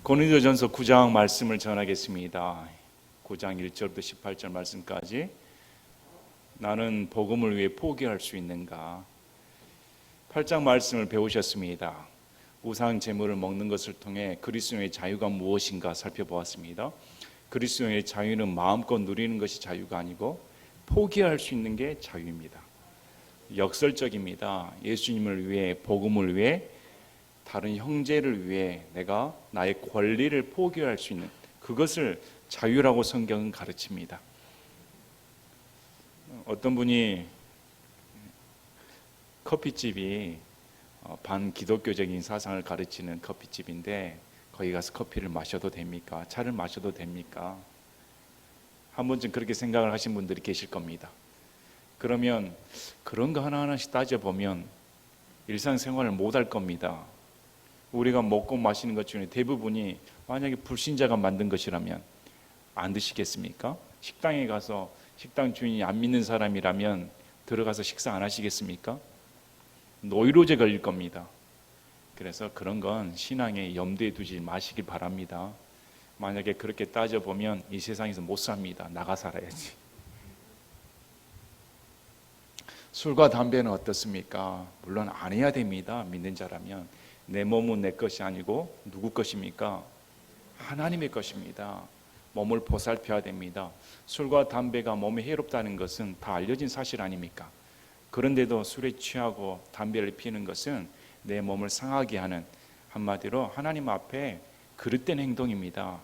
고린도전서 9장 말씀을 전하겠습니다. 9장 1절부터 18절 말씀까지. 나는 복음을 위해 포기할 수 있는가? 8장 말씀을 배우셨습니다. 우상 제물을 먹는 것을 통해 그리스도의 자유가 무엇인가 살펴보았습니다. 그리스도의 자유는 마음껏 누리는 것이 자유가 아니고 포기할 수 있는 게 자유입니다. 역설적입니다. 예수님을 위해, 복음을 위해, 다른 형제를 위해 내가 나의 권리를 포기할 수 있는 그것을 자유라고 성경은 가르칩니다. 어떤 분이 커피집이 반기독교적인 사상을 가르치는 커피집인데 거기 가서 커피를 마셔도 됩니까? 차를 마셔도 됩니까? 한 번쯤 그렇게 생각을 하신 분들이 계실 겁니다. 그러면 그런 거 하나하나씩 따져보면 일상생활을 못할 겁니다. 우리가 먹고 마시는 것 중에 대부분이 만약에 불신자가 만든 것이라면 안 드시겠습니까? 식당에 가서 식당 주인이 안 믿는 사람이라면 들어가서 식사 안 하시겠습니까? 노이로제 걸릴 겁니다. 그래서 그런 건 신앙에 염두에 두지 마시길 바랍니다. 만약에 그렇게 따져보면 이 세상에서 못 삽니다. 나가 살아야지. 술과 담배는 어떻습니까? 물론 안 해야 됩니다. 믿는 자라면. 내 몸은 내 것이 아니고 누구 것입니까? 하나님의 것입니다. 몸을 보살펴야 됩니다. 술과 담배가 몸에 해롭다는 것은 다 알려진 사실 아닙니까? 그런데도 술에 취하고 담배를 피우는 것은 내 몸을 상하게 하는, 한마디로 하나님 앞에 그릇된 행동입니다.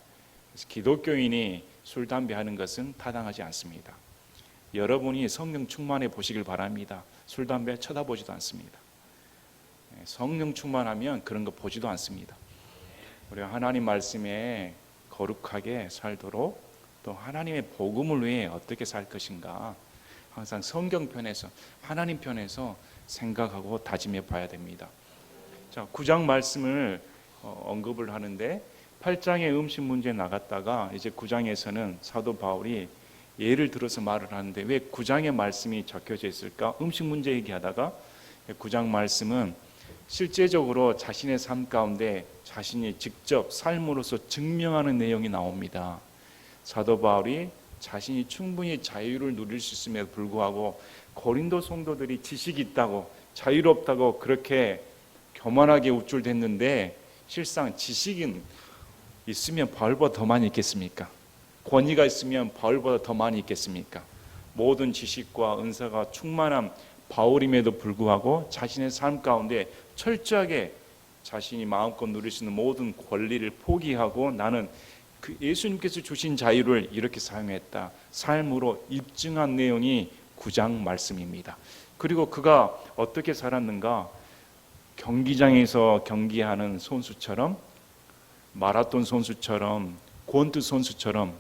그래서 기독교인이 술, 담배 하는 것은 타당하지 않습니다. 여러분이 성령 충만해 보시길 바랍니다. 술, 담배 쳐다보지도 않습니다. 성령 충만하면 그런 거 보지도 않습니다. 우리가 하나님 말씀에 거룩하게 살도록, 또 하나님의 복음을 위해 어떻게 살 것인가 항상 성경 편에서, 하나님 편에서 생각하고 다짐해 봐야 됩니다. 자, 9장 말씀을 언급을 하는데 8장의 음식 문제 나갔다가 이제 9장에서는 사도 바울이 예를 들어서 말을 하는데 왜 9장의 말씀이 적혀져 있을까? 음식 문제 얘기하다가 9장 말씀은 실제적으로 자신의 삶 가운데 자신이 직접 삶으로서 증명하는 내용이 나옵니다. 사도 바울이 자신이 충분히 자유를 누릴 수 있음에도 불구하고 고린도 성도들이 지식이 있다고, 자유롭다고 그렇게 교만하게 우쭐댔는데 실상 지식은 있으면 바울보다 더 많이 있겠습니까? 권위가 있으면 바울보다 더 많이 있겠습니까? 모든 지식과 은사가 충만한 바울임에도 불구하고 자신의 삶 가운데 철저하게 자신이 마음껏 누릴 수 있는 모든 권리를 포기하고 나는 그 예수님께서 주신 자유를 이렇게 사용했다, 삶으로 입증한 내용이 9장 말씀입니다. 그리고 그가 어떻게 살았는가? 경기장에서 경기하는 선수처럼, 마라톤 선수처럼, 권투 선수처럼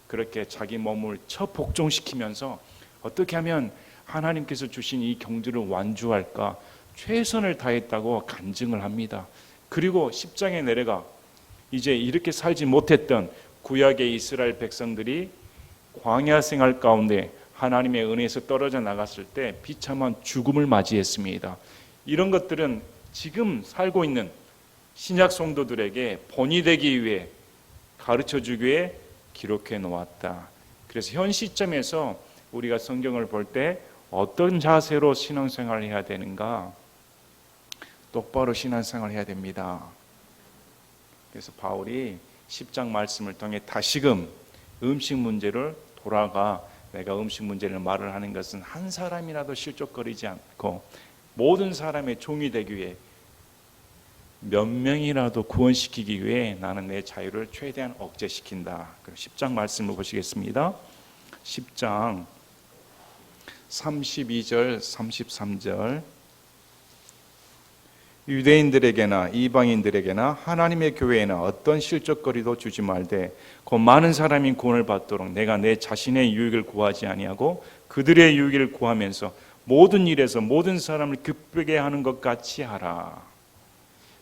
그렇게 자기 몸을 처복종시키면서 어떻게 하면 하나님께서 주신 이 경주를 완주할까 최선을 다했다고 간증을 합니다. 그리고 10장에 내려가 이제 이렇게 살지 못했던 구약의 이스라엘 백성들이 광야 생활 가운데 하나님의 은혜에서 떨어져 나갔을 때 비참한 죽음을 맞이했습니다. 이런 것들은 지금 살고 있는 신약 성도들에게 본이 되기 위해, 가르쳐주기 위해 기록해 놓았다. 그래서 현 시점에서 우리가 성경을 볼 때 어떤 자세로 신앙생활을 해야 되는가? 똑바로 신앙생활을 해야 됩니다. 그래서 바울이 10장 말씀을 통해 다시금 음식 문제를 돌아가, 내가 음식 문제를 말을 하는 것은 한 사람이라도 실족거리지 않고 모든 사람의 종이 되기 위해, 몇 명이라도 구원시키기 위해 나는 내 자유를 최대한 억제시킨다. 10장 말씀을 보시겠습니다. 10장 32절 33절. 유대인들에게나 이방인들에게나 하나님의 교회에나 어떤 실족거리도 주지 말되 곧 많은 사람이 구원을 받도록 내가 내 자신의 유익을 구하지 아니하고 그들의 유익을 구하면서 모든 일에서 모든 사람을 기쁘게 하는 것 같이 하라.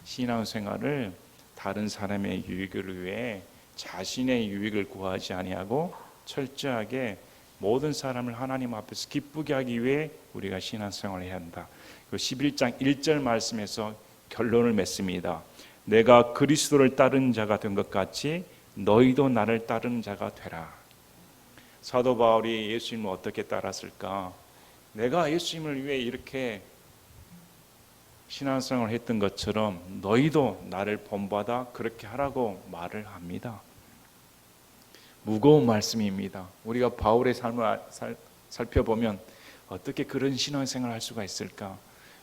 신앙생활을 다른 사람의 유익을 위해 자신의 유익을 구하지 아니하고 철저하게 모든 사람을 하나님 앞에서 기쁘게 하기 위해 우리가 신앙생활을 해야 한다. 11장 1절 말씀에서 결론을 맺습니다. 내가 그리스도를 따르는 자가 된 것 같이 너희도 나를 따르는 자가 되라. 사도 바울이 예수님을 어떻게 따랐을까? 내가 예수님을 위해 이렇게 신앙생활을 했던 것처럼 너희도 나를 본받아 그렇게 하라고 말을 합니다. 무거운 말씀입니다. 우리가 바울의 삶을 살펴보면 어떻게 그런 신앙생활을 할 수가 있을까?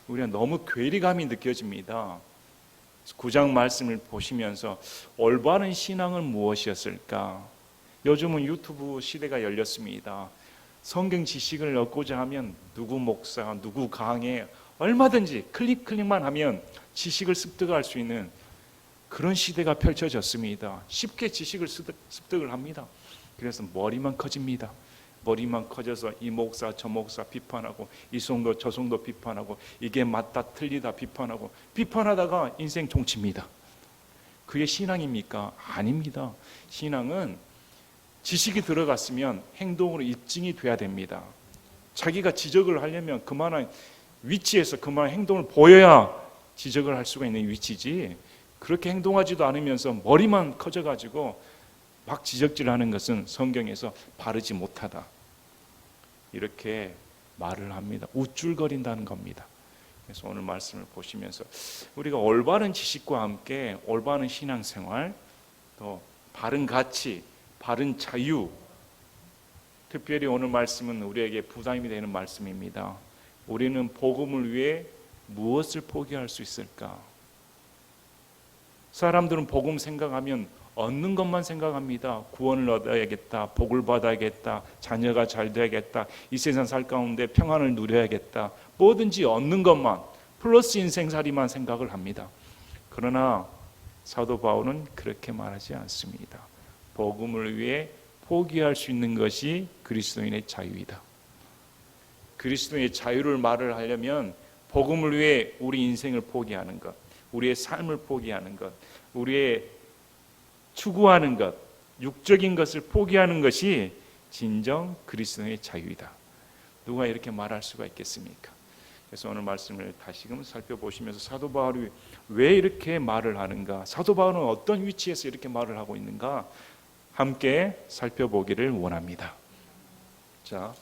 우리가 너무 괴리감이 느껴집니다. 9장 말씀을 보시면서 올바른 신앙은 무엇이었을까? 요즘은 유튜브 시대가 열렸습니다. 성경 지식을 얻고자 하면 누구 목사, 누구 강해 얼마든지 클릭만 하면 지식을 습득할 수 있는 그런 시대가 펼쳐졌습니다. 쉽게 지식을 습득을 합니다. 그래서 머리만 커집니다. 머리만 커져서 이 목사 저 목사 비판하고 이 성도 저 성도 비판하고 이게 맞다 틀리다 비판하다가 인생 종칩니다. 그게 신앙입니까? 아닙니다. 신앙은 지식이 들어갔으면 행동으로 입증이 돼야 됩니다. 자기가 지적을 하려면 그만한 위치에서 그만한 행동을 보여야 지적을 할 수가 있는 위치지, 그렇게 행동하지도 않으면서 머리만 커져가지고 막 지적질하는 것은 성경에서 바르지 못하다 이렇게 말을 합니다. 우쭐거린다는 겁니다. 그래서 오늘 말씀을 보시면서 우리가 올바른 지식과 함께 올바른 신앙생활, 또 바른 가치, 바른 자유, 특별히 오늘 말씀은 우리에게 부담이 되는 말씀입니다. 우리는 복음을 위해 무엇을 포기할 수 있을까? 사람들은 복음 생각하면 얻는 것만 생각합니다. 구원을 얻어야겠다, 복을 받아야겠다, 자녀가 잘 돼야겠다, 이 세상 살 가운데 평안을 누려야겠다, 뭐든지 얻는 것만, 플러스 인생살이만 생각을 합니다. 그러나 사도 바울은 그렇게 말하지 않습니다. 복음을 위해 포기할 수 있는 것이 그리스도인의 자유이다. 그리스도의 자유를 말을 하려면 복음을 위해 우리 인생을 포기하는 것, 우리의 삶을 포기하는 것, 우리의 추구하는 것, 육적인 것을 포기하는 것이 진정 그리스도의 자유이다. 누가 이렇게 말할 수가 있겠습니까? 그래서 오늘 말씀을 다시금 살펴보시면서 사도 바울이 왜 이렇게 말을 하는가, 사도 바울은 어떤 위치에서 이렇게 말을 하고 있는가 함께 살펴보기를 원합니다. 자,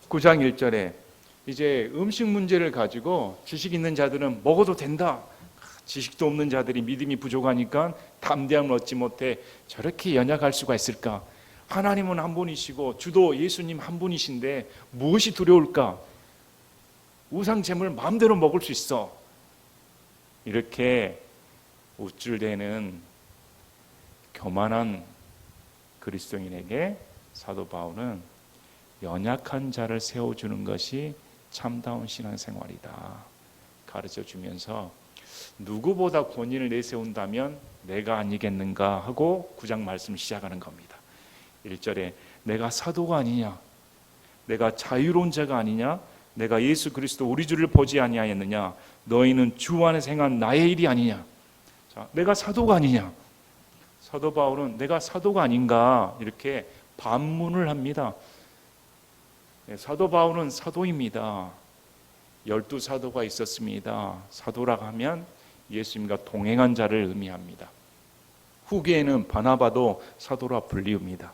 9장 1절에 이제 음식 문제를 가지고 지식 있는 자들은 먹어도 된다, 지식도 없는 자들이 믿음이 부족하니까 담대함을 얻지 못해 저렇게 연약할 수가 있을까? 하나님은 한 분이시고 주도 예수님 한 분이신데 무엇이 두려울까? 우상제물 마음대로 먹을 수 있어. 이렇게 우쭐대는 교만한 그리스도인에게 사도 바울은 연약한 자를 세워주는 것이 참다운 신앙생활이다 가르쳐주면서 누구보다 권위를 내세운다면 내가 아니겠는가 하고 9장 말씀 시작하는 겁니다. 1절에 내가 사도가 아니냐, 내가 자유로운 자가 아니냐, 내가 예수 그리스도 우리 주를 보지 아니하였느냐, 너희는 주 안에서 행한 나의 일이 아니냐. 자, 내가 사도가 아니냐. 사도 바울은 내가 사도가 아닌가 이렇게 반문을 합니다. 사도 바울은 사도입니다. 12사도가 있었습니다. 사도라고 하면 예수님과 동행한 자를 의미합니다. 후기에는 바나바도 사도라 불리웁니다.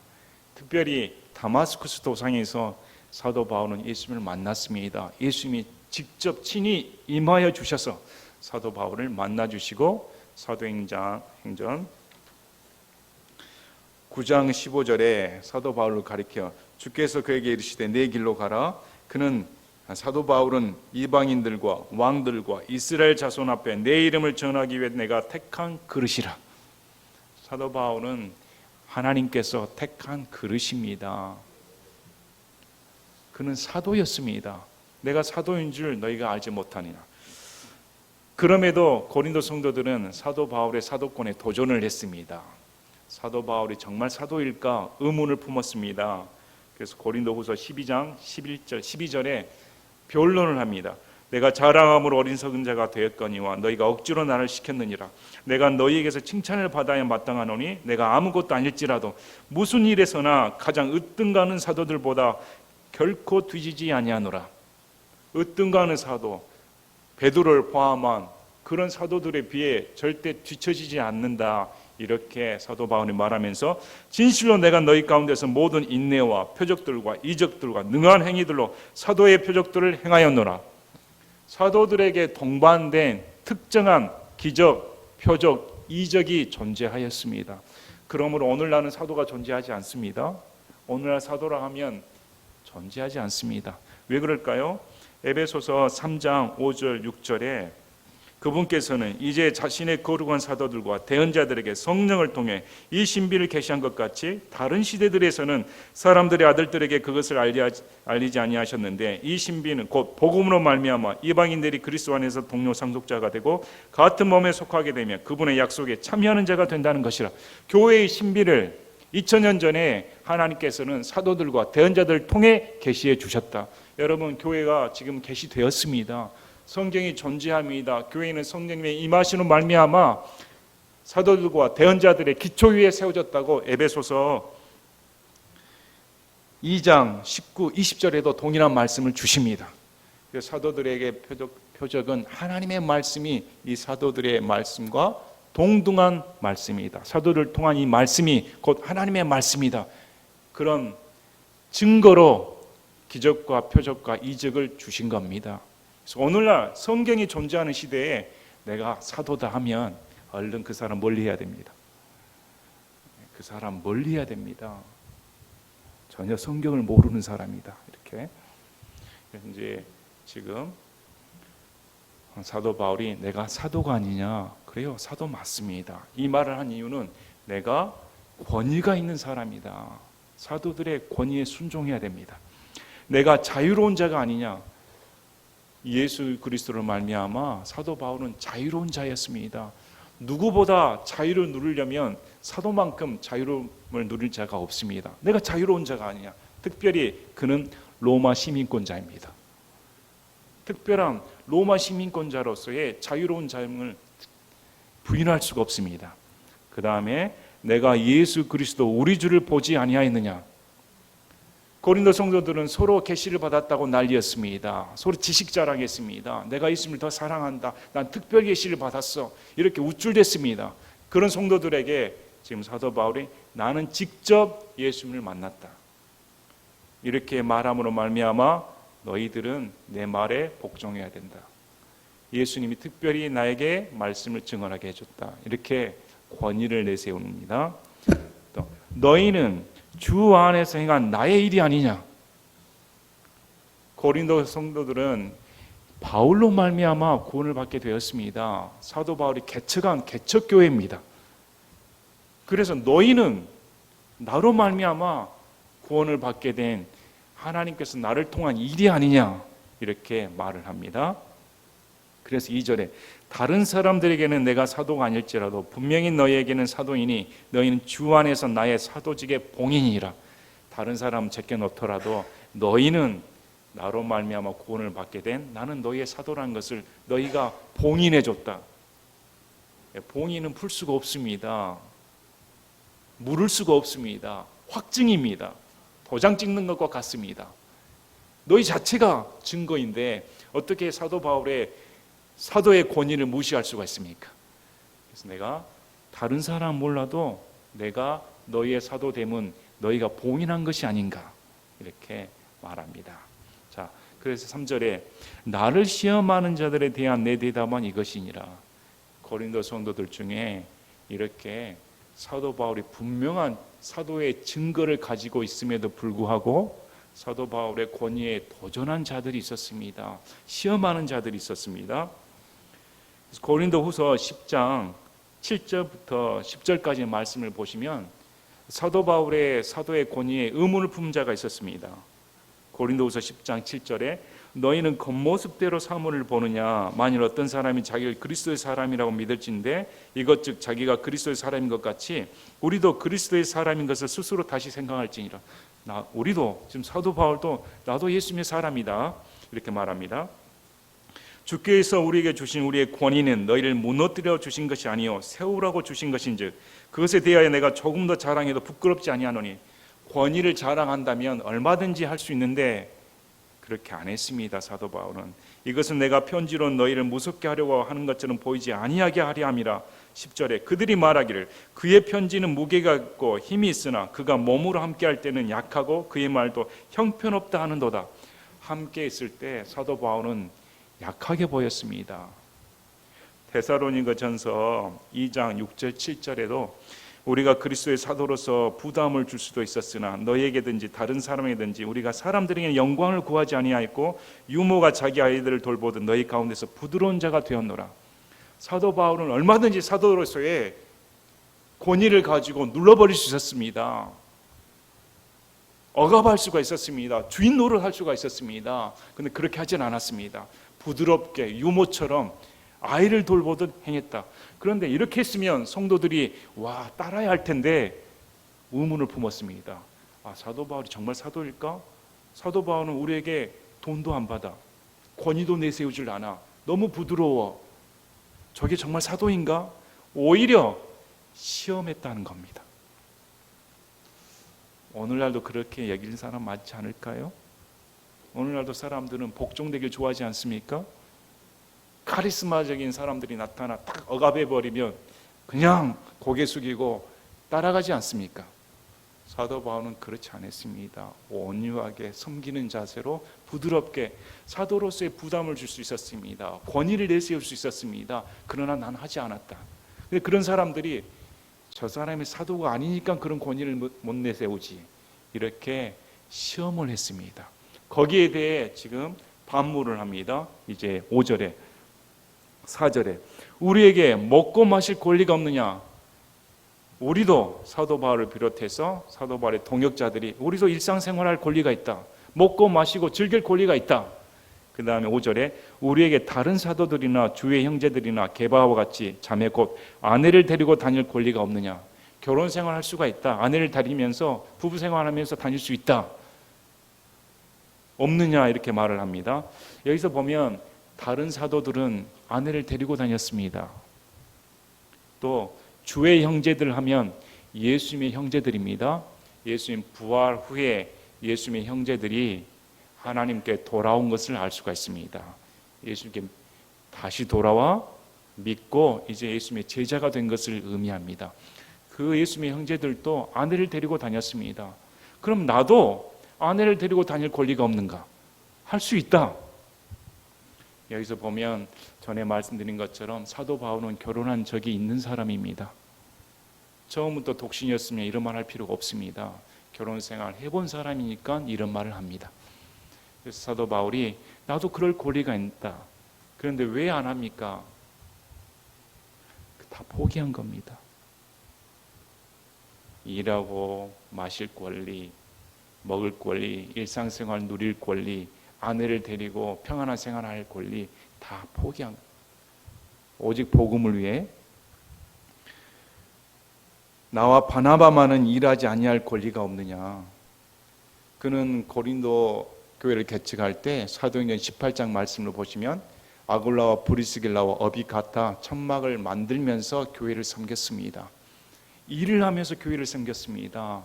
특별히 다마스쿠스 도상에서 사도 바울은 예수님을 만났습니다. 예수님이 직접 친히 임하여 주셔서 사도 바울을 만나주시고 사도행전 9장 15절에 사도 바울을 가리켜 주께서 그에게 이르시되 내 길로 가라. 그는 사도 바울은 이방인들과 왕들과 이스라엘 자손 앞에 내 이름을 전하기 위해 내가 택한 그릇이라. 사도 바울은 하나님께서 택한 그릇입니다. 그는 사도였습니다. 내가 사도인 줄 너희가 알지 못하니라. 그럼에도 고린도 성도들은 사도 바울의 사도권에 도전을 했습니다. 사도 바울이 정말 사도일까 의문을 품었습니다. 그래서 고린도후서 12장 11절 12절에 변론을 합니다. 내가 자랑함으로 어리석은 자가 되었거니와 너희가 억지로 나를 시켰느니라. 내가 너희에게서 칭찬을 받아야 마땅하노니 내가 아무것도 아닐지라도 무슨 일에서나 가장 으뜸가는 사도들보다 결코 뒤지지 아니하노라. 으뜸가는 사도, 베드로를 포함한 그런 사도들에 비해 절대 뒤처지지 않는다. 이렇게 사도 바울이 말하면서 진실로 내가 너희 가운데서 모든 인내와 표적들과 이적들과 능한 행위들로 사도의 표적들을 행하였노라. 사도들에게 동반된 특정한 기적, 표적, 이적이 존재하였습니다. 그러므로 오늘날은 사도가 존재하지 않습니다. 오늘날 사도라 하면 존재하지 않습니다. 왜 그럴까요? 에베소서 3장 5절 6절에 그분께서는 이제 자신의 거룩한 사도들과 대언자들에게 성령을 통해 이 신비를 계시한 것 같이 다른 시대들에서는 사람들의 아들들에게 그것을 알리지 아니하셨는데 이 신비는 곧 복음으로 말미암아 이방인들이 그리스도 안에서 동료 상속자가 되고 같은 몸에 속하게 되며 그분의 약속에 참여하는 자가 된다는 것이라. 교회의 신비를 2000년 전에 하나님께서는 사도들과 대언자들을 통해 계시해 주셨다. 여러분, 교회가 지금 계시되었습니다. 성경이 존재합니다. 교회는 성령님의 임하시는 말미암아 사도들과 대언자들의 기초 위에 세워졌다고 에베소서 2장 19, 20절에도 동일한 말씀을 주십니다. 사도들에게 표적은 하나님의 말씀이 이 사도들의 말씀과 동등한 말씀이다. 사도를 통한 이 말씀이 곧 하나님의 말씀이다. 그런 증거로 기적과 표적과 이적을 주신 겁니다. 그래서 오늘날 성경이 존재하는 시대에 내가 사도다 하면 얼른 그 사람 멀리해야 됩니다. 그 사람 멀리해야 됩니다. 전혀 성경을 모르는 사람이다. 이렇게. 그래서 이제 지금 사도 바울이 내가 사도가 아니냐? 그래요, 사도 맞습니다. 이 말을 한 이유는 내가 권위가 있는 사람이다. 사도들의 권위에 순종해야 됩니다. 내가 자유로운 자가 아니냐? 예수 그리스도로 말미암아 사도 바울은 자유로운 자였습니다. 누구보다 자유를 누리려면 사도만큼 자유로움을 누릴 자가 없습니다. 내가 자유로운 자가 아니냐? 특별히 그는 로마 시민권자입니다. 특별한 로마 시민권자로서의 자유로운 삶을 부인할 수가 없습니다. 그 다음에 내가 예수 그리스도 우리 주를 보지 아니하였느냐? 고린도 성도들은 서로 계시를 받았다고 난리였습니다. 서로 지식 자랑했습니다. 내가 예수님을 더 사랑한다. 난 특별 계시를 받았어. 이렇게 우쭐댔습니다. 그런 성도들에게 지금 사도 바울이 나는 직접 예수님을 만났다. 이렇게 말함으로 말미암아 너희들은 내 말에 복종해야 된다. 예수님이 특별히 나에게 말씀을 증언하게 해줬다. 이렇게 권위를 내세웁니다. 또 너희는 주 안에서 행한 나의 일이 아니냐. 고린도 성도들은 바울로 말미암아 구원을 받게 되었습니다. 사도 바울이 개척한 개척교회입니다. 그래서 너희는 나로 말미암아 구원을 받게 된 하나님께서 나를 통한 일이 아니냐 이렇게 말을 합니다. 그래서 2절에 다른 사람들에게는 내가 사도가 아닐지라도 분명히 너희에게는 사도이니 너희는 주 안에서 나의 사도직의 봉인이라. 다른 사람 제껴놓더라도 너희는 나로 말미암아 구원을 받게 된 나는 너희의 사도라는 것을 너희가 봉인해줬다. 봉인은 풀 수가 없습니다. 물을 수가 없습니다. 확증입니다. 도장 찍는 것과 같습니다. 너희 자체가 증거인데 어떻게 사도 바울의 사도의 권위를 무시할 수가 있습니까? 그래서 내가 다른 사람 몰라도 내가 너희의 사도됨은 너희가 봉인한 것이 아닌가 이렇게 말합니다. 자, 그래서 3절에 나를 시험하는 자들에 대한 내 대답은 이것이니라. 고린도 성도들 중에 이렇게 사도 바울이 분명한 사도의 증거를 가지고 있음에도 불구하고 사도 바울의 권위에 도전한 자들이 있었습니다. 시험하는 자들이 있었습니다. 고린도후서 10장 7절부터 10절까지 말씀을 보시면 사도 바울의 사도의 권위에 의문을 품은 자가 있었습니다. 고린도후서 10장 7절에 너희는 겉모습대로 사물을 보느냐? 만일 어떤 사람이 자기를 그리스도의 사람이라고 믿을진데 이것 즉 자기가 그리스도의 사람인 것 같이 우리도 그리스도의 사람인 것을 스스로 다시 생각할지니라. 우리도 지금 사도 바울도 나도 예수님의 사람이다 이렇게 말합니다. 주께서 우리에게 주신 우리의 권위는 너희를 무너뜨려 주신 것이 아니요 세우라고 주신 것인즉 그것에 대하여 내가 조금 더 자랑해도 부끄럽지 아니하노니. 권위를 자랑한다면 얼마든지 할 수 있는데 그렇게 안 했습니다. 사도 바울은 이것은 내가 편지로 너희를 무섭게 하려고 하는 것처럼 보이지 아니하게 하려 함이라. 10절에 그들이 말하기를 그의 편지는 무게가 있고 힘이 있으나 그가 몸으로 함께할 때는 약하고 그의 말도 형편없다 하는도다. 함께 있을 때 사도 바울은 약하게 보였습니다. 데살로니가전서 2장 6절 7절에도 우리가 그리스도의 사도로서 부담을 줄 수도 있었으나 너에게든지 다른 사람에게든지 우리가 사람들에게 영광을 구하지 아니하였고 유모가 자기 아이들을 돌보듯 너희 가운데서 부드러운 자가 되었노라. 사도 바울은 얼마든지 사도로서의 권위를 가지고 눌러버릴 수 있었습니다. 억압할 수가 있었습니다. 주인 노릇할 수가 있었습니다. 그런데 그렇게 하진 않았습니다. 부드럽게 유모처럼 아이를 돌보듯 행했다. 그런데 이렇게 했으면 성도들이 와 따라야 할 텐데 의문을 품었습니다. 사도 바울이 정말 사도일까? 사도 바울은 우리에게 돈도 안 받아, 권위도 내세우질 않아, 너무 부드러워. 저게 정말 사도인가? 오히려 시험했다는 겁니다. 오늘날도 그렇게 여기는 사람 많지 않을까요? 오늘날도 사람들은 복종되길 좋아하지 않습니까? 카리스마적인 사람들이 나타나 딱 억압해버리면 그냥 고개 숙이고 따라가지 않습니까? 사도 바울은 그렇지 않았습니다. 온유하게 섬기는 자세로 부드럽게 사도로서의 부담을 줄 수 있었습니다. 권위를 내세울 수 있었습니다. 그러나 난 하지 않았다. 근데 그런 사람들이 저 사람이 사도가 아니니까 그런 권위를 못 내세우지, 이렇게 시험을 했습니다. 거기에 대해 지금 반문을 합니다. 이제 5절에 4절에 우리에게 먹고 마실 권리가 없느냐? 우리도 사도 바울을 비롯해서 사도 바울의 동역자들이 우리도 일상생활할 권리가 있다. 먹고 마시고 즐길 권리가 있다. 그 다음에 5절에 우리에게 다른 사도들이나 주의 형제들이나 게바와 같이 자매 곧 아내를 데리고 다닐 권리가 없느냐? 결혼생활 할 수가 있다. 아내를 다니면서 부부생활하면서 다닐 수 있다. 없느냐? 이렇게 말을 합니다. 여기서 보면 다른 사도들은 아내를 데리고 다녔습니다. 또 주의 형제들 하면 예수님의 형제들입니다. 예수님 부활 후에 예수님의 형제들이 하나님께 돌아온 것을 알 수가 있습니다. 예수님께 다시 돌아와 믿고 이제 예수님의 제자가 된 것을 의미합니다. 그 예수님의 형제들도 아내를 데리고 다녔습니다. 그럼 나도 아내를 데리고 다닐 권리가 없는가? 할 수 있다. 여기서 보면 전에 말씀드린 것처럼 사도 바울은 결혼한 적이 있는 사람입니다. 처음부터 독신이었으면 이런 말 할 필요가 없습니다. 결혼생활 해본 사람이니까 이런 말을 합니다. 그래서 사도 바울이 나도 그럴 권리가 있다. 그런데 왜 안 합니까? 다 포기한 겁니다. 일하고 마실 권리, 먹을 권리, 일상생활 누릴 권리, 아내를 데리고 평안한 생활할 권리 다 포기한 거예요. 오직 복음을 위해 나와 바나바만은 일하지 아니할 권리가 없느냐. 그는 고린도 교회를 개척할 때 사도행전 18장 말씀을 보시면 아굴라와 브리스길라와 어비가타 천막을 만들면서 교회를 섬겼습니다. 일을 하면서 교회를 섬겼습니다.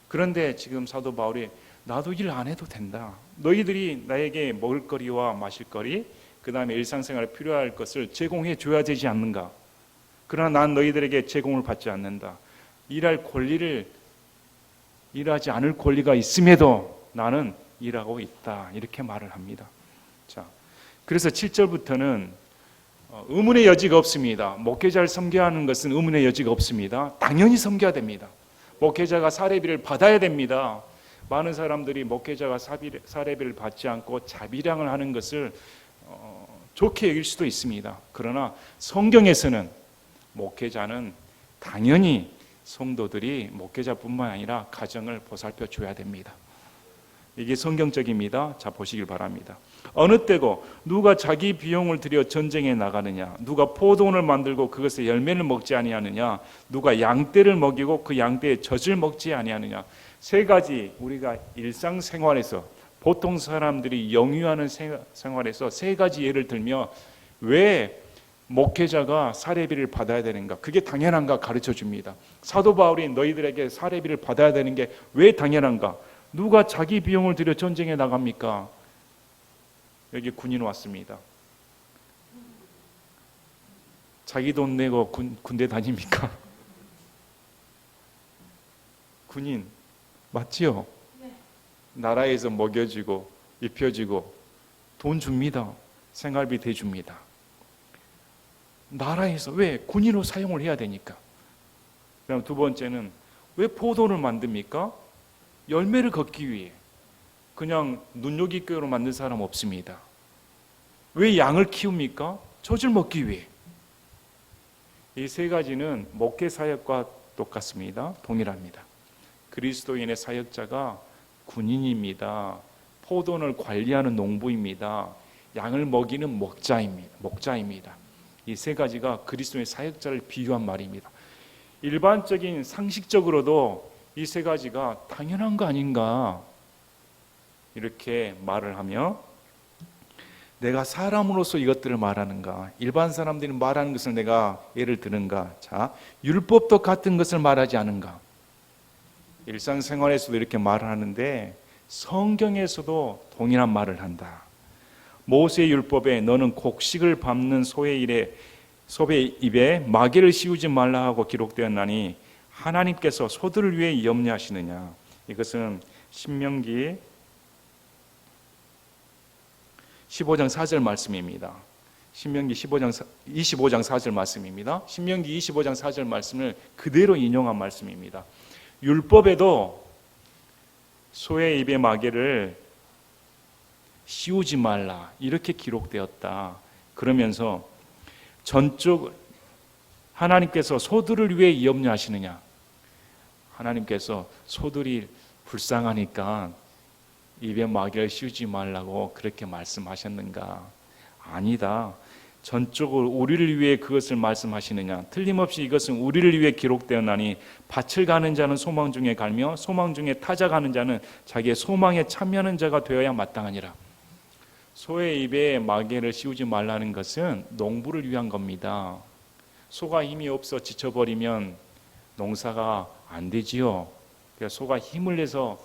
그런데 지금 사도 바울이 나도 일 안 해도 된다. 너희들이 나에게 먹을 거리와 마실 거리, 그 다음에 일상생활에 필요할 것을 제공해 줘야 되지 않는가? 그러나 난 너희들에게 제공을 받지 않는다. 일할 권리를, 일하지 않을 권리가 있음에도 나는 일하고 있다. 이렇게 말을 합니다. 자, 그래서 7절부터는 의문의 여지가 없습니다. 목회자를 섬겨야 하는 것은 의문의 여지가 없습니다. 당연히 섬겨야 됩니다. 목회자가 사례비를 받아야 됩니다. 많은 사람들이 목회자가 사례비를 받지 않고 자비량을 하는 것을 좋게 여길 수도 있습니다. 그러나 성경에서는 목회자는 당연히 성도들이 목회자뿐만 아니라 가정을 보살펴 줘야 됩니다. 이게 성경적입니다. 자, 보시길 바랍니다. 어느 때고 누가 자기 비용을 들여 전쟁에 나가느냐? 누가 포도원을 만들고 그것의 열매를 먹지 아니하느냐? 누가 양떼를 먹이고 그 양떼의 젖을 먹지 아니하느냐? 세 가지 우리가 일상생활에서 보통 사람들이 영위하는 생활에서 세 가지 예를 들며 왜 목회자가 사례비를 받아야 되는가? 그게 당연한가 가르쳐 줍니다. 사도 바울이 너희들에게 사례비를 받아야 되는 게 왜 당연한가? 누가 자기 비용을 들여 전쟁에 나갑니까? 여기 군인 왔습니다. 자기 돈 내고 군대 다닙니까? 군인 맞지요? 나라에서 먹여주고 입혀주고 돈 줍니다. 생활비 대줍니다. 나라에서 왜 군인으로 사용을 해야 되니까. 그럼 두 번째는 왜 포도를 만듭니까? 열매를 걷기 위해. 그냥 눈요깃개로 만든 사람 없습니다. 왜 양을 키웁니까? 젖을 먹기 위해. 이 세 가지는 목회 사역과 똑같습니다. 동일합니다. 그리스도인의 사역자가 군인입니다. 포도를 관리하는 농부입니다. 양을 먹이는 목자입니다. 이 세 가지가 그리스도의 사역자를 비유한 말입니다. 일반적인 상식적으로도 이 세 가지가 당연한 거 아닌가 이렇게 말을 하며 내가 사람으로서 이것들을 말하는가? 일반 사람들이 말하는 것을 내가 예를 드는가? 자, 율법도 같은 것을 말하지 않은가? 일상생활에서도 이렇게 말을 하는데 성경에서도 동일한 말을 한다. 모세의 율법에 너는 곡식을 밟는 소의 입에 마개를 씌우지 말라 하고 기록되었나니 하나님께서 소들을 위해 염려하시느냐. 이것은 신명기 15장 4절 말씀입니다. 신명기 25장 4절 말씀입니다. 신명기 25장 4절 말씀을 그대로 인용한 말씀입니다. 율법에도 소의 입에 마개를 씌우지 말라 이렇게 기록되었다. 그러면서 전적 하나님께서 소들을 위해 염려하시느냐. 하나님께서 소들이 불쌍하니까 입에 마개를 씌우지 말라고 그렇게 말씀하셨는가? 아니다. 전적으로 우리를 위해 그것을 말씀하시느냐? 틀림없이 이것은 우리를 위해 기록되었나니 밭을 가는 자는 소망 중에 갈며 소망 중에 타자 가는 자는 자기의 소망에 참여하는 자가 되어야 마땅하니라. 소의 입에 마개를 씌우지 말라는 것은 농부를 위한 겁니다. 소가 힘이 없어 지쳐버리면 농사가 안 되지요. 그래서 소가 힘을 내서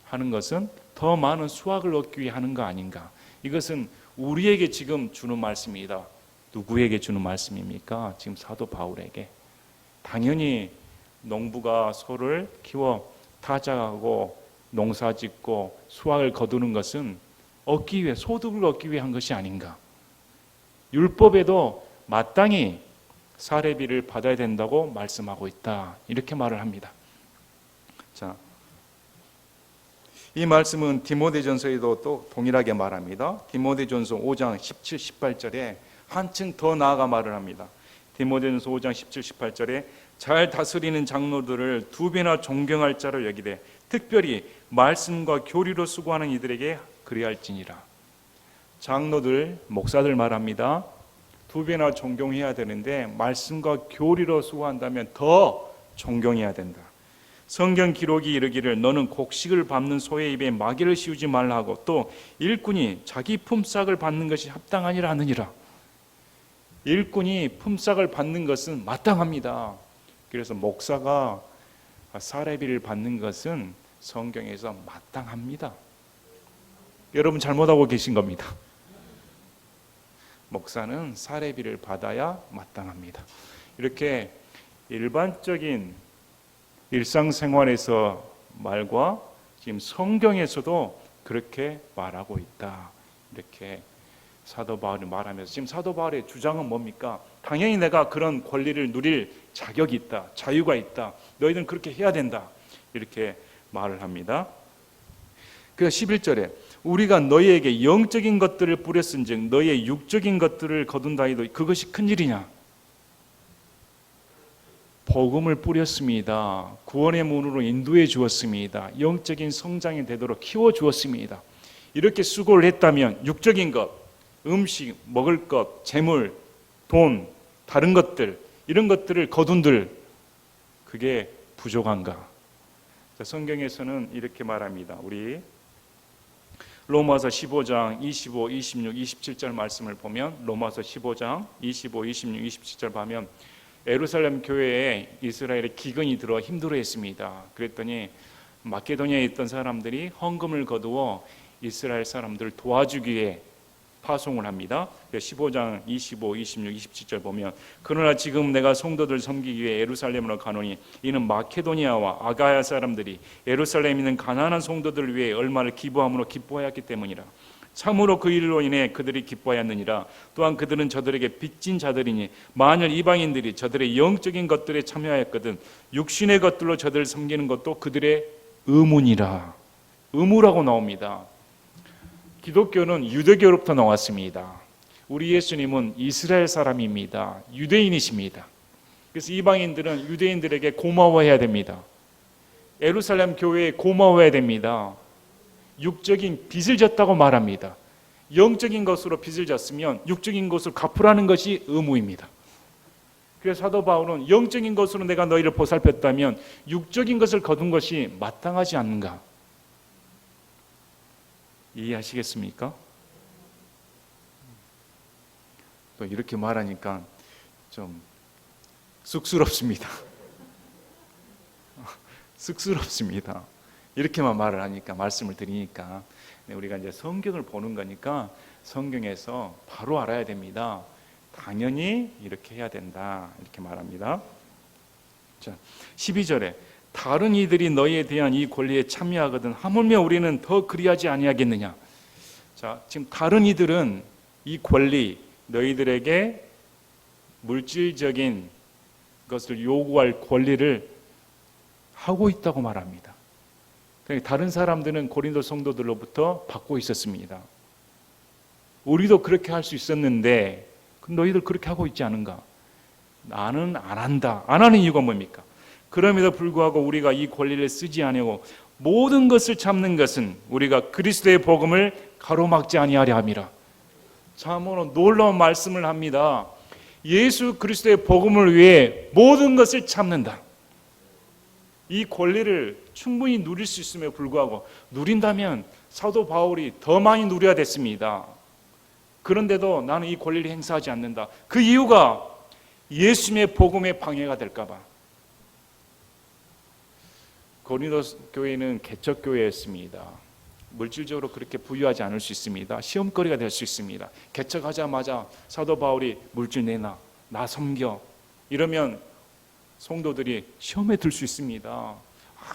하는 것은 더 많은 수확을 얻기 위해 하는 거 아닌가. 이것은 우리에게 지금 주는 말씀이다. 누구에게 주는 말씀입니까? 지금 사도 바울에게. 당연히 농부가 소를 키워 타작하고 농사짓고 수확을 거두는 것은 얻기 위해, 소득을 얻기 위해 한 것이 아닌가. 율법에도 마땅히 사례비를 받아야 된다고 말씀하고 있다. 이렇게 말을 합니다. 자, 이 말씀은 디모데전서에도 또 동일하게 말합니다. 디모데전서 5장 17, 18절에 한층 더 나아가 말을 합니다. 디모데전서 5장 17, 18절에 잘 다스리는 장로들을 두 배나 존경할 자로 여기되 특별히 말씀과 교리로 수고하는 이들에게 그리할지니라. 장로들, 목사들 말합니다. 두 배나 존경해야 되는데 말씀과 교리로 수고한다면 더 존경해야 된다. 성경 기록이 이르기를 너는 곡식을 밟는 소의 입에 마개를 씌우지 말라 하고 또 일꾼이 자기 품삯을 받는 것이 합당하니라 하느니라. 일꾼이 품삯을 받는 것은 마땅합니다. 그래서 목사가 사례비를 받는 것은 성경에서 마땅합니다. 여러분 잘못하고 계신 겁니다. 목사는 사례비를 받아야 마땅합니다. 이렇게 일반적인 일상생활에서 말과 지금 성경에서도 그렇게 말하고 있다. 이렇게 사도 바울이 말하면서 지금 사도 바울의 주장은 뭡니까? 당연히 내가 그런 권리를 누릴 자격이 있다. 자유가 있다. 너희들은 그렇게 해야 된다. 이렇게 말을 합니다. 그래서 11절에 우리가 너희에게 영적인 것들을 뿌렸은즉 너희의 육적인 것들을 거둔다 해도 그것이 큰일이냐? 복음을 뿌렸습니다. 구원의 문으로 인도해 주었습니다. 영적인 성장이 되도록 키워 주었습니다. 이렇게 수고를 했다면 육적인 것, 음식, 먹을 것, 재물, 돈, 다른 것들 이런 것들을 거둔들 그게 부족한가? 성경에서는 이렇게 말합니다. 우리 로마서 15장 25, 26, 27절 말씀을 보면 로마서 15장 25, 26, 27절 보면 예루살렘 교회에 이스라엘의 기근이 들어 힘들어했습니다. 그랬더니 마케도니아에 있던 사람들이 헌금을 거두어 이스라엘 사람들을 도와주기 위해 파송을 합니다. 15장 25, 26, 27절 보면 그러나 지금 내가 성도들 섬기기 위해 예루살렘으로 가노니 이는 마케도니아와 아가야 사람들이 예루살렘에 있는 가난한 성도들을 위해 얼마를 기부함으로 기뻐하였기 때문이라. 참으로 그 일로 인해 그들이 기뻐하였느니라. 또한 그들은 저들에게 빚진 자들이니 만일 이방인들이 저들의 영적인 것들에 참여하였거든 육신의 것들로 저들을 섬기는 것도 그들의 의무니라. 의무라고 나옵니다. 기독교는 유대교로부터 나왔습니다. 우리 예수님은 이스라엘 사람입니다. 유대인이십니다. 그래서 이방인들은 유대인들에게 고마워해야 됩니다. 예루살렘 교회에 고마워해야 됩니다. 육적인 빚을 졌다고 말합니다. 영적인 것으로 빚을 졌으면 육적인 것을 갚으라는 것이 의무입니다. 그래서 사도 바울은 영적인 것으로 내가 너희를 보살폈다면 육적인 것을 거둔 것이 마땅하지 않는가? 이해하시겠습니까? 또 이렇게 말하니까 좀 쑥스럽습니다. 쑥스럽습니다. 이렇게만 말을 하니까, 말씀을 드리니까 우리가 이제 성경을 보는 거니까 성경에서 바로 알아야 됩니다. 당연히 이렇게 해야 된다, 이렇게 말합니다. 자, 12절에 다른 이들이 너희에 대한 이 권리에 참여하거든 하물며 우리는 더 그리하지 아니하겠느냐. 자, 지금 다른 이들은 이 권리, 너희들에게 물질적인 것을 요구할 권리를 하고 있다고 말합니다. 그러니까 다른 사람들은 고린도 성도들로부터 받고 있었습니다. 우리도 그렇게 할 수 있었는데 너희들 그렇게 하고 있지 않은가? 나는 안 한다. 안 하는 이유가 뭡니까? 그럼에도 불구하고 우리가 이 권리를 쓰지 아니하고 모든 것을 참는 것은 우리가 그리스도의 복음을 가로막지 아니하려 함이라. 참으로 놀라운 말씀을 합니다. 예수 그리스도의 복음을 위해 모든 것을 참는다. 이 권리를 충분히 누릴 수 있음에 불구하고 누린다면 사도 바울이 더 많이 누려야 됐습니다. 그런데도 나는 이 권리를 행사하지 않는다. 그 이유가 예수님의 복음에 방해가 될까 봐. 고린도 교회는 개척교회였습니다. 물질적으로 그렇게 부유하지 않을 수 있습니다. 시험거리가 될 수 있습니다. 개척하자마자 사도 바울이 물질 내놔, 나 섬겨, 이러면 성도들이 시험에 들 수 있습니다.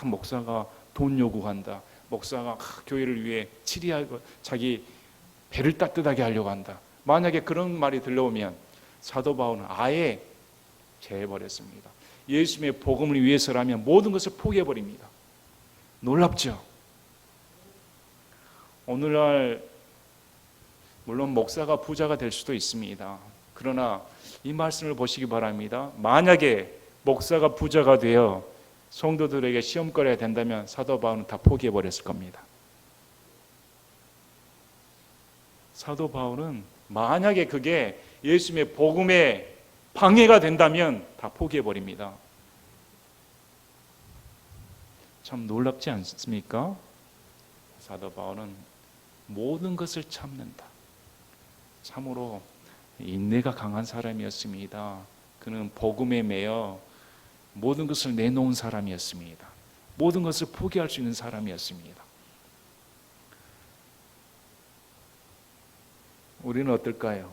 목사가 돈 요구한다. 목사가 교회를 위해 치리하고 자기 배를 따뜻하게 하려고 한다. 만약에 그런 말이 들려오면 사도 바울은 아예 제해버렸습니다. 예수님의 복음을 위해서라면 모든 것을 포기해버립니다. 놀랍죠? 오늘날 물론 목사가 부자가 될 수도 있습니다. 그러나 이 말씀을 보시기 바랍니다. 만약에 목사가 부자가 되어 성도들에게 시험거리가 된다면 사도 바울은 다 포기해버렸을 겁니다. 사도 바울은 만약에 그게 예수님의 복음에 방해가 된다면 다 포기해버립니다. 참 놀랍지 않습니까? 사도 바울은 모든 것을 참는다. 참으로 인내가 강한 사람이었습니다. 그는 복음에 매여 모든 것을 내놓은 사람이었습니다. 모든 것을 포기할 수 있는 사람이었습니다. 우리는 어떨까요?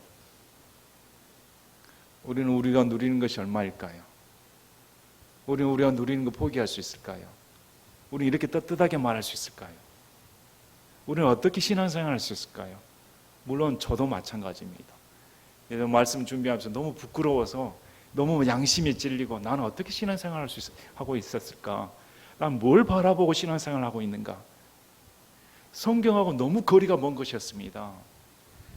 우리는 우리가 누리는 것이 얼마일까요? 우리는 우리가 누리는 거 포기할 수 있을까요? 우리는 이렇게 떳떳하게 말할 수 있을까요? 우리는 어떻게 신앙생활을 할 수 있을까요? 물론 저도 마찬가지입니다. 예전 말씀 준비하면서 너무 부끄러워서 너무 양심이 찔리고 나는 어떻게 신앙생활을 하고 있었을까? 난 뭘 바라보고 신앙생활을 하고 있는가? 성경하고 너무 거리가 먼 것이었습니다.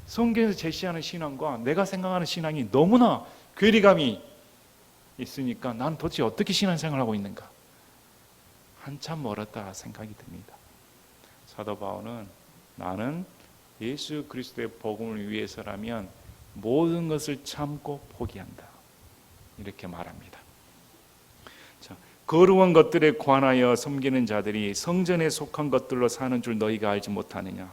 성경에서 제시하는 신앙과 내가 생각하는 신앙이 너무나 괴리감이 있으니까 난 도대체 어떻게 신앙생활을 하고 있는가? 한참 멀었다 생각이 듭니다. 사도 바울은 나는 예수 그리스도의 복음을 위해서라면 모든 것을 참고 포기한다, 이렇게 말합니다. 자, 거룩한 것들에 관하여 섬기는 자들이 성전에 속한 것들로 사는 줄 너희가 알지 못하느냐?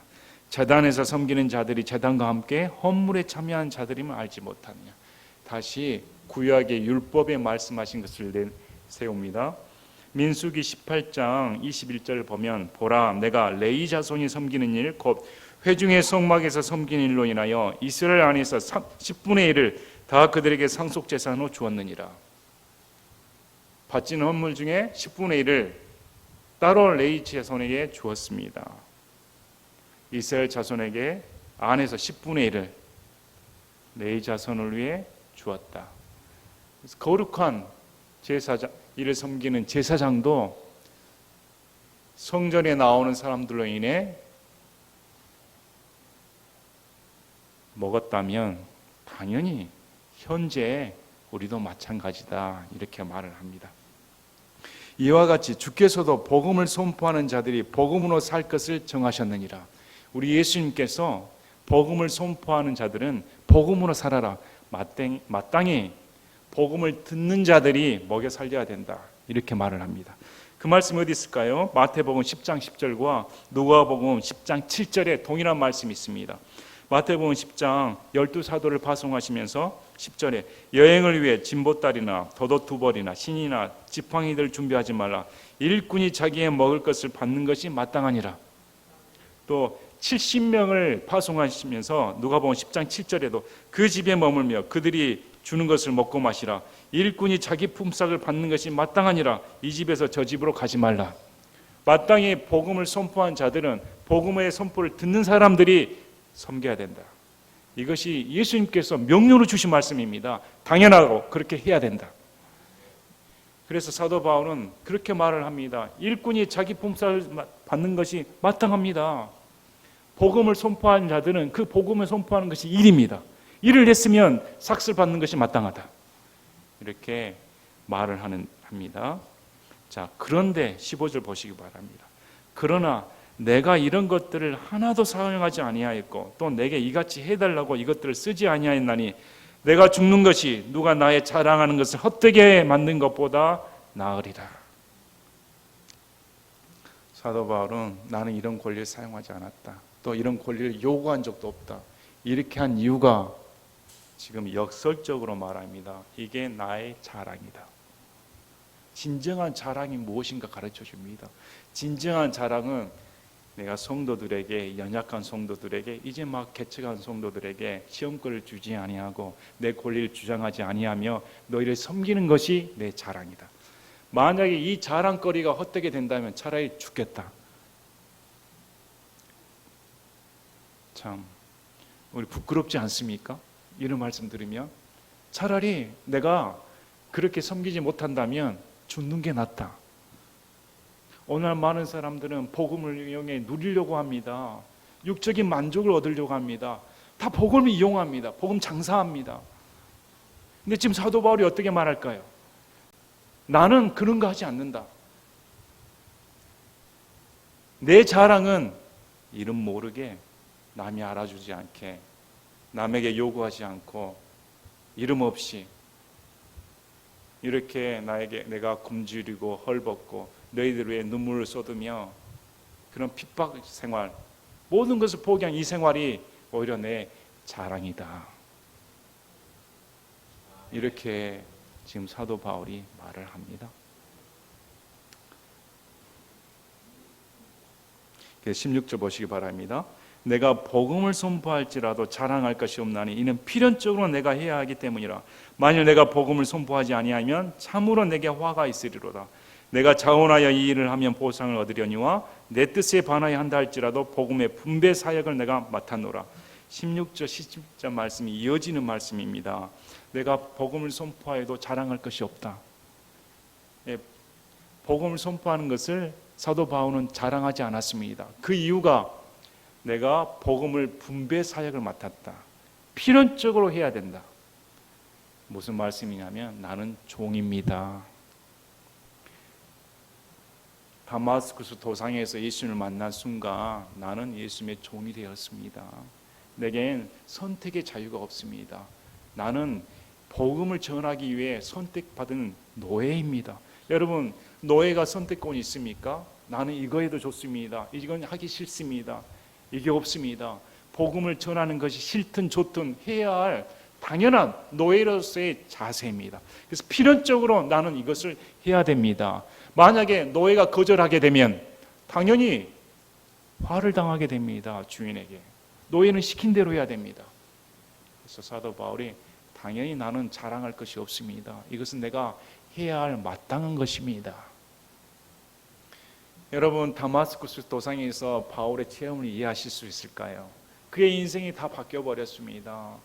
제단에서 섬기는 자들이 제단과 함께 헌물에 참여한 자들임을 알지 못하느냐? 다시 구약의 율법에 말씀하신 것을 세웁니다. 민수기 18장 21절을 보면 보라, 내가 레위 자손이 섬기는 일 곧 회중의 성막에서 섬기는 일로 인하여 이스라엘 안에서 10분의 1을 다 그들에게 상속재산으로 주었느니라. 바치는 헌물 중에 10분의 1을 따로 레위 자손에게 주었습니다. 이스라엘 자손에게 안에서 10분의 1을 레위 자손을 위해 주었다. 그래서 거룩한 제사장, 이를 섬기는 제사장도 성전에 나오는 사람들로 인해 먹었다면 당연히 현재 우리도 마찬가지다, 이렇게 말을 합니다. 이와 같이 주께서도 복음을 선포하는 자들이 복음으로 살 것을 정하셨느니라. 우리 예수님께서 복음을 선포하는 자들은 복음으로 살아라, 마땅히 복음을 듣는 자들이 먹여 살려야 된다, 이렇게 말을 합니다. 그 말씀이 어디 있을까요? 마태복음 10장 10절과 누가복음 10장 7절에 동일한 말씀이 있습니다. 마태복음 10장 12사도를 파송하시면서 10절에 여행을 위해 진보딸이나 덧옷 2벌이나 신이나 지팡이들 준비하지 말라. 일꾼이 자기의 먹을 것을 받는 것이 마땅하니라. 또 70명을 파송하시면서 누가복음 10장 7절에도 그 집에 머물며 그들이 주는 것을 먹고 마시라. 일꾼이 자기 품삯을 받는 것이 마땅하니라. 이 집에서 저 집으로 가지 말라. 마땅히 복음을 선포한 자들은 복음의 선포를 듣는 사람들이 섬겨야 된다. 이것이 예수님께서 명령으로 주신 말씀입니다. 당연하고 그렇게 해야 된다. 그래서 사도 바울은 그렇게 말을 합니다. 일꾼이 자기 품삯을 받는 것이 마땅합니다. 복음을 선포하는 자들은 그 복음을 선포하는 것이 일입니다. 일을 했으면 삭슬 받는 것이 마땅하다, 이렇게 말을 합니다. 자, 그런데 15절 보시기 바랍니다. 그러나 내가 이런 것들을 하나도 사용하지 아니하였고 또 내게 이같이 해달라고 이것들을 쓰지 아니하였나니 내가 죽는 것이 누가 나의 자랑하는 것을 헛되게 만든 것보다 나으리라. 사도 바울은 나는 이런 권리를 사용하지 않았다, 또 이런 권리를 요구한 적도 없다, 이렇게 한 이유가 지금 역설적으로 말합니다. 이게 나의 자랑이다. 진정한 자랑이 무엇인가 가르쳐 줍니다. 진정한 자랑은 내가 성도들에게, 연약한 성도들에게, 이제 막 개척한 성도들에게 시험거리를 주지 아니하고 내 권리를 주장하지 아니하며 너희를 섬기는 것이 내 자랑이다. 만약에 이 자랑거리가 헛되게 된다면 차라리 죽겠다. 참 우리 부끄럽지 않습니까? 이런 말씀 들으면 차라리 내가 그렇게 섬기지 못한다면 죽는 게 낫다. 오늘 많은 사람들은 복음을 이용해 누리려고 합니다. 육적인 만족을 얻으려고 합니다. 다 복음을 이용합니다. 복음 장사합니다. 근데 지금 사도 바울이 어떻게 말할까요? 나는 그런 거 하지 않는다. 내 자랑은 이름 모르게, 남이 알아주지 않게, 남에게 요구하지 않고 이름 없이 이렇게 내가 굶주리고 헐벗고 너희들 위해 눈물을 쏟으며 그런 핍박 생활, 모든 것을 포기한 이 생활이 오히려 내 자랑이다. 이렇게 지금 사도 바울이 말을 합니다. 16절 보시기 바랍니다. 내가 복음을 선포할지라도 자랑할 것이 없나니 이는 필연적으로 내가 해야 하기 때문이라. 만일 내가 복음을 선포하지 아니하면 참으로 내게 화가 있으리로다. 내가 자원하여 이 일을 하면 보상을 얻으려니와 내 뜻에 반하여 한다 할지라도 복음의 분배 사역을 내가 맡았노라. 16절 17절 말씀이 이어지는 말씀입니다. 내가 복음을 선포하여도 자랑할 것이 없다. 복음을 선포하는 것을 사도 바울은 자랑하지 않았습니다. 그 이유가 내가 복음을 분배 사역을 맡았다. 필연적으로 해야 된다. 무슨 말씀이냐면 나는 종입니다. 다마스쿠스 도상에서 예수님을 만난 순간 나는 예수님의 종이 되었습니다. 내겐 선택의 자유가 없습니다. 나는 복음을 전하기 위해 선택받은 노예입니다. 여러분, 노예가 선택권이 있습니까? 나는 이거 해도 좋습니다. 이건 하기 싫습니다. 이게 없습니다. 복음을 전하는 것이 싫든 좋든 해야 할 당연한 노예로서의 자세입니다. 그래서 필연적으로 나는 이것을 해야 됩니다. 만약에 노예가 거절하게 되면 당연히 화를 당하게 됩니다. 주인에게. 노예는 시킨 대로 해야 됩니다. 그래서 사도 바울이 당연히 나는 자랑할 것이 없습니다. 이것은 내가 해야 할 마땅한 것입니다. 여러분, 다마스쿠스 도상에서 바울의 체험을 이해하실 수 있을까요? 그의 인생이 다 바뀌어 버렸습니다.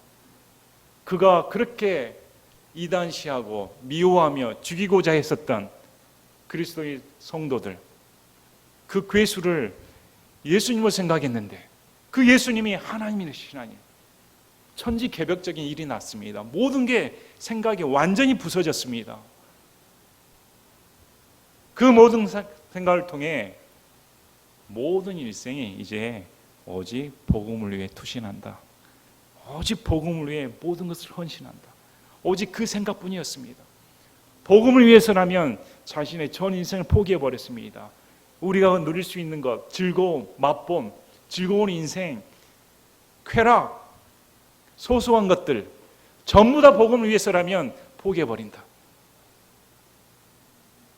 그가 그렇게 이단시하고 미워하며 죽이고자 했었던 그리스도의 성도들, 그 괴수를 예수님을 생각했는데 그 예수님이 하나님이신 하나님, 천지개벽적인 일이 났습니다. 모든 게 생각이 완전히 부서졌습니다. 그 모든 생각을 통해 모든 일생이 이제 오직 복음을 위해 투신한다. 오직 복음을 위해 모든 것을 헌신한다. 오직 그 생각뿐이었습니다. 복음을 위해서라면 자신의 전 인생을 포기해버렸습니다. 우리가 누릴 수 있는 것, 즐거움, 맛봄, 즐거운 인생, 쾌락, 소소한 것들 전부 다 복음을 위해서라면 포기해버린다.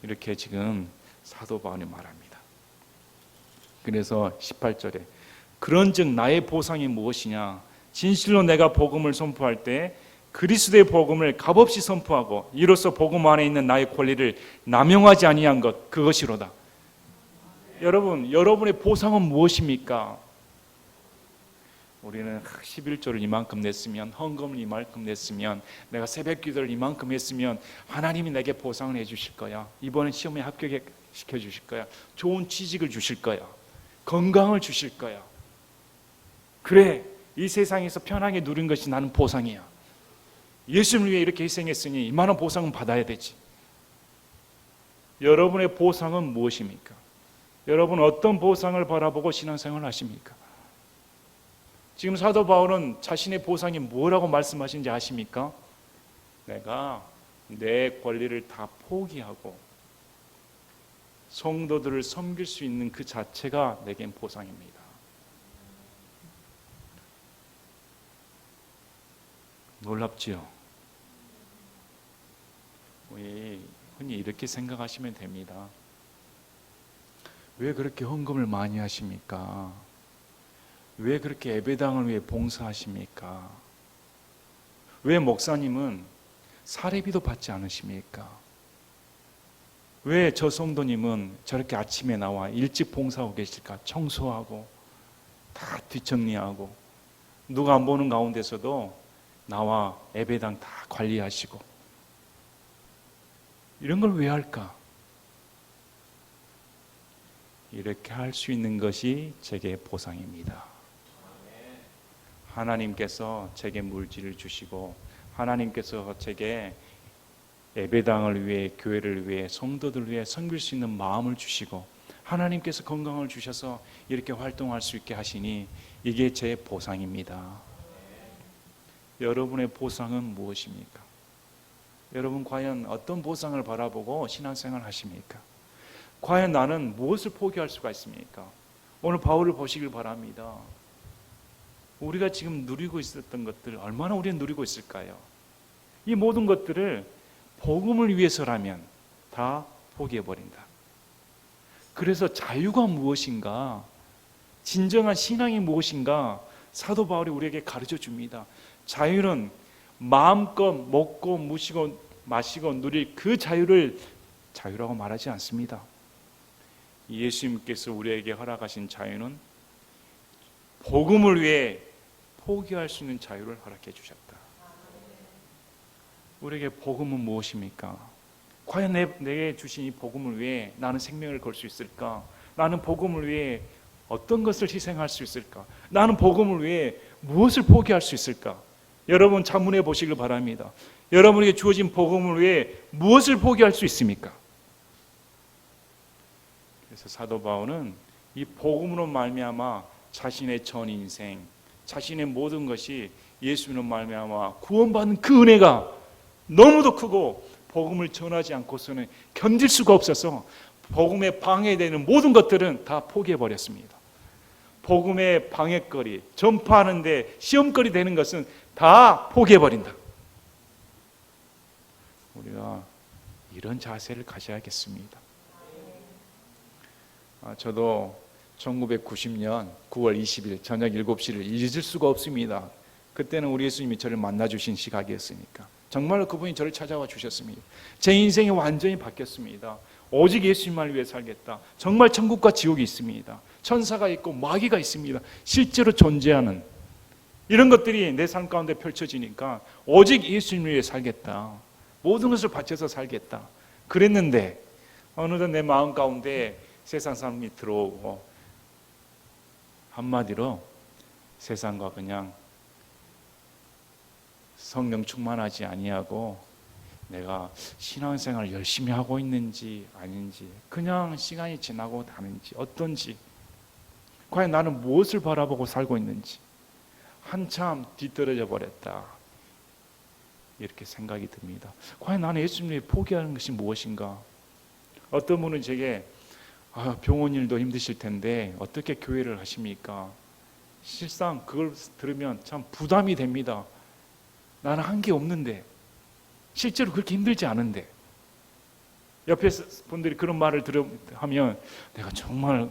이렇게 지금 사도 바울이 말합니다. 그래서 18절에 그런즉 나의 보상이 무엇이냐? 진실로 내가 복음을 선포할 때 그리스도의 복음을 값없이 선포하고 이로써 복음 안에 있는 나의 권리를 남용하지 아니한 것, 그것이로다. 여러분, 여러분의 보상은 무엇입니까? 우리는 11조를 이만큼 냈으면, 헌금을 이만큼 냈으면, 내가 새벽 기도를 이만큼 했으면 하나님이 내게 보상을 해 주실 거야. 이번엔 시험에 합격시켜 주실 거야. 좋은 취직을 주실 거야. 건강을 주실 거야. 그래, 이 세상에서 편하게 누린 것이 나는 보상이야. 예수님을 위해 이렇게 희생했으니 이만한 보상은 받아야 되지. 여러분의 보상은 무엇입니까? 여러분 어떤 보상을 바라보고 신앙생활을 하십니까? 지금 사도 바울은 자신의 보상이 뭐라고 말씀하신지 아십니까? 내가 내 권리를 다 포기하고 성도들을 섬길 수 있는 그 자체가 내겐 보상입니다. 놀랍지요? 우리 흔히 이렇게 생각하시면 됩니다. 왜 그렇게 헌금을 많이 하십니까? 왜 그렇게 예배당을 위해 봉사하십니까? 왜 목사님은 사례비도 받지 않으십니까? 왜 저 성도님은 저렇게 아침에 나와 일찍 봉사하고 계실까? 청소하고 다 뒷정리하고 누가 안 보는 가운데서도 나와 예배당 다 관리하시고 이런 걸 왜 할까? 이렇게 할 수 있는 것이 제게 보상입니다. 하나님께서 제게 물질을 주시고 하나님께서 제게 예배당을 위해, 교회를 위해, 성도들을 위해 섬길 수 있는 마음을 주시고 하나님께서 건강을 주셔서 이렇게 활동할 수 있게 하시니 이게 제 보상입니다. 여러분의 보상은 무엇입니까? 여러분 과연 어떤 보상을 바라보고 신앙생활을 하십니까? 과연 나는 무엇을 포기할 수가 있습니까? 오늘 바울을 보시길 바랍니다. 우리가 지금 누리고 있었던 것들 얼마나 우리는 누리고 있을까요? 이 모든 것들을 복음을 위해서라면 다 포기해버린다. 그래서 자유가 무엇인가? 진정한 신앙이 무엇인가? 사도 바울이 우리에게 가르쳐 줍니다. 자유는 마음껏 먹고 마시고 누릴 그 자유를 자유라고 말하지 않습니다. 예수님께서 우리에게 허락하신 자유는 복음을 위해 포기할 수 있는 자유를 허락해 주셨다. 우리에게 복음은 무엇입니까? 과연 내게 주신 이 복음을 위해 나는 생명을 걸 수 있을까? 나는 복음을 위해 어떤 것을 희생할 수 있을까? 나는 복음을 위해 무엇을 포기할 수 있을까? 여러분 자문해 보시길 바랍니다. 여러분에게 주어진 복음을 위해 무엇을 포기할 수 있습니까? 그래서 사도 바울은 이 복음으로 말미암아 자신의 전 인생, 자신의 모든 것이 예수님으로 말미암아 구원받은 그 은혜가 너무도 크고 복음을 전하지 않고서는 견딜 수가 없어서 복음에 방해되는 모든 것들은 다 포기해버렸습니다. 복음의 방해거리, 전파하는데 시험거리 되는 것은 다 포기해버린다. 우리가 이런 자세를 가져야겠습니다. 저도 1990년 9월 20일 저녁 7시를 잊을 수가 없습니다. 그때는 우리 예수님이 저를 만나주신 시각이었으니까 정말로 그분이 저를 찾아와 주셨습니다. 제 인생이 완전히 바뀌었습니다. 오직 예수님만을 위해 살겠다. 정말 천국과 지옥이 있습니다. 천사가 있고 마귀가 있습니다. 실제로 존재하는 이런 것들이 내 삶 가운데 펼쳐지니까 오직 예수님을 위해 살겠다. 모든 것을 바쳐서 살겠다. 그랬는데 어느덧 내 마음 가운데 세상 사람이 들어오고 한마디로 세상과 그냥 성령 충만하지 아니하고 내가 신앙생활을 열심히 하고 있는지 아닌지 그냥 시간이 지나고 가는지 어떤지 과연 나는 무엇을 바라보고 살고 있는지 한참 뒤떨어져 버렸다 이렇게 생각이 듭니다. 과연 나는 예수님을 포기하는 것이 무엇인가? 어떤 분은 제게 병원 일도 힘드실 텐데 어떻게 교회를 하십니까? 실상 그걸 들으면 참 부담이 됩니다. 나는 한 게 없는데 실제로 그렇게 힘들지 않은데 옆에 분들이 그런 말을 하면 내가 정말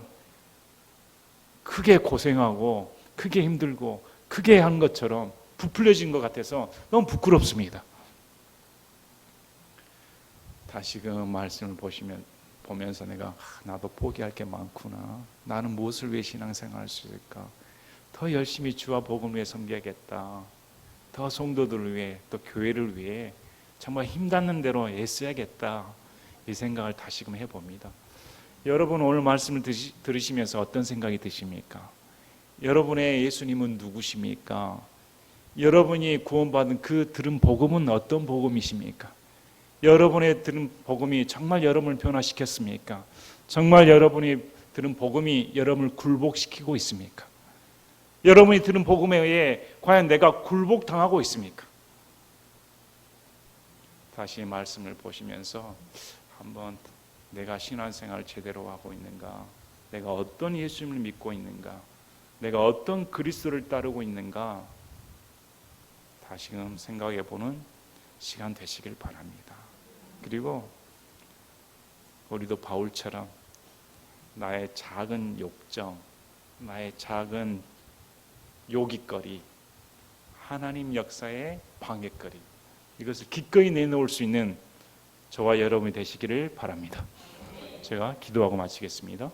크게 고생하고 크게 힘들고 크게 한 것처럼 부풀려진 것 같아서 너무 부끄럽습니다. 다시금 말씀을 보면서 내가 나도 포기할 게 많구나. 나는 무엇을 위해 신앙생활할 수 있을까? 더 열심히 주와 복음을 위해 섬겨야겠다. 더 성도들을 위해 또 교회를 위해 정말 힘닿는 대로 애써야겠다. 이 생각을 다시금 해봅니다. 여러분 오늘 말씀을 들으시면서 어떤 생각이 드십니까? 여러분의 예수님은 누구십니까? 여러분이 구원받은 그 들은 복음은 어떤 복음이십니까? 여러분의 들은 복음이 정말 여러분을 변화시켰습니까? 정말 여러분이 들은 복음이 여러분을 굴복시키고 있습니까? 여러분이 들은 복음에 의해 과연 내가 굴복당하고 있습니까? 다시 말씀을 보시면서 한번 내가 신앙생활을 제대로 하고 있는가? 내가 어떤 예수님을 믿고 있는가? 내가 어떤 그리스도를 따르고 있는가? 다시금 생각해 보는 시간 되시길 바랍니다. 그리고 우리도 바울처럼 나의 작은 욕정, 나의 작은 요깃거리, 하나님 역사의 방해거리 이것을 기꺼이 내놓을 수 있는 저와 여러분이 되시기를 바랍니다. 제가 기도하고 마치겠습니다.